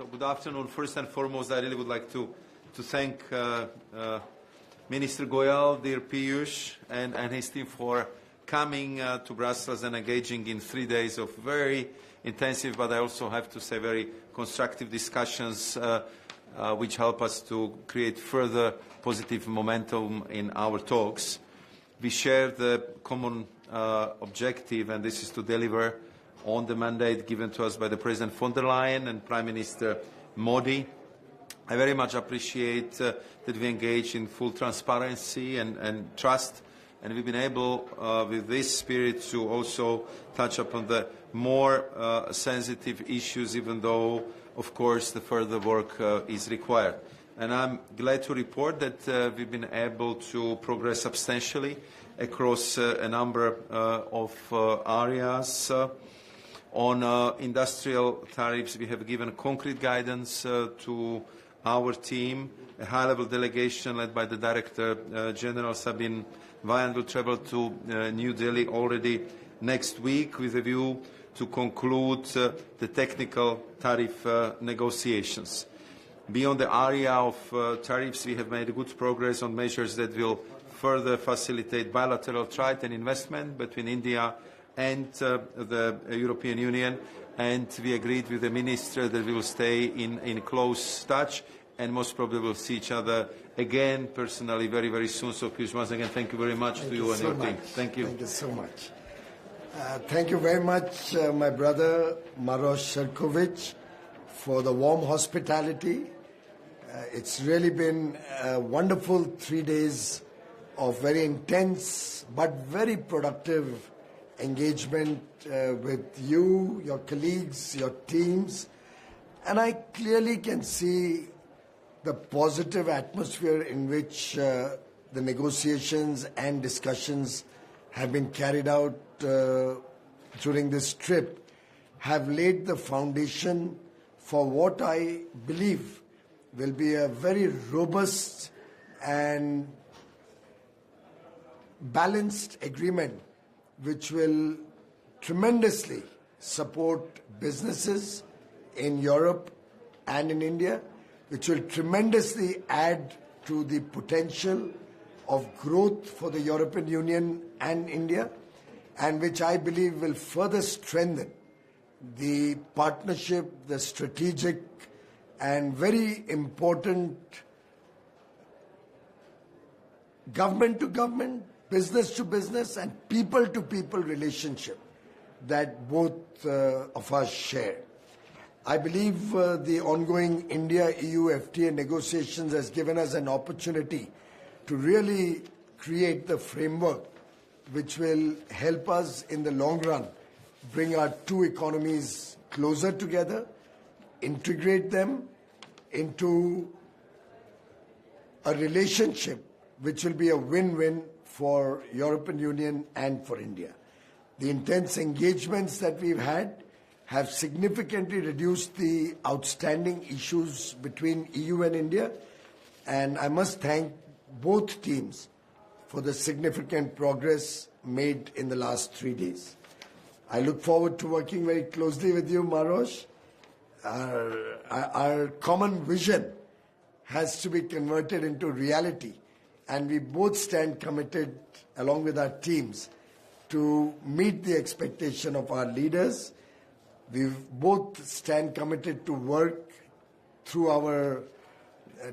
So good afternoon. First and foremost, I really would like to thank Minister Goyal, dear Piyush, and his team for coming to Brussels and engaging in 3 days of very intensive, but I also have to say very constructive discussions which help us to create further positive momentum in our talks. We share the common objective, and this is to deliver on the mandate given to us by the President von der Leyen and Prime Minister Modi. I very much appreciate that we engage in full transparency and trust, and we've been able, with this spirit, to also touch upon the more sensitive issues, even though, of course, the further work is required. And I'm glad to report that we've been able to progress substantially across a number of areas. On industrial tariffs, we have given concrete guidance to our team. A high-level delegation led by the Director General Sabine Vajan will travel to New Delhi already next week with a view to conclude the technical tariff negotiations. Beyond the area of tariffs, we have made good progress on measures that will further facilitate bilateral trade and investment between India and the European Union, and we agreed with the Minister that we will stay in close touch and most probably will see each other again personally very, very soon. So Piyush, once again, thank you very much to you and your team. Thank you. Thank you so much. Thank you very much, my brother Maroš Šefčovič, for the warm hospitality. It's really been a wonderful 3 days of very intense but very productive engagement with you, your colleagues, your teams, and I clearly can see the positive atmosphere in which the negotiations and discussions have been carried out during this trip have laid the foundation for what I believe will be a very robust and balanced agreement which will tremendously support businesses in Europe and in India, which will tremendously add to the potential of growth for the European Union and India, and which I believe will further strengthen the partnership, the strategic and very important government to government, business to business and people to people relationship that both of us share. I believe the ongoing India-EU FTA negotiations has given us an opportunity to really create the framework which will help us in the long run bring our two economies closer together, integrate them into a relationship which will be a win-win for European Union and for India. The intense engagements that we've had have significantly reduced the outstanding issues between EU and India, and I must thank both teams for the significant progress made in the last 3 days. I look forward to working very closely with you, Maroš. Our common vision has to be converted into reality, and we both stand committed, along with our teams, to meet the expectation of our leaders. We both stand committed to work through our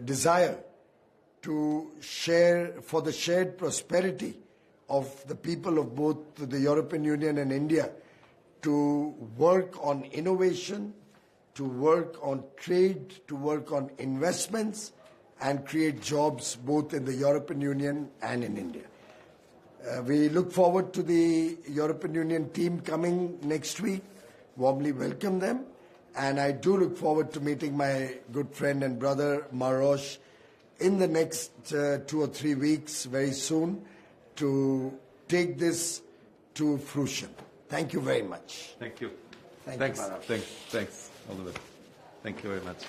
desire to share for the shared prosperity of the people of both the European Union and India, to work on innovation, to work on trade, to work on investments, and create jobs both in the European Union and in India. We look forward to the European Union team coming next week. Warmly welcome them. And I do look forward to meeting my good friend and brother Maroš in the next 2 or 3 weeks, very soon, to take this to fruition. Thank you very much. Thank you. Thanks. Thanks. All the best. Thank you very much.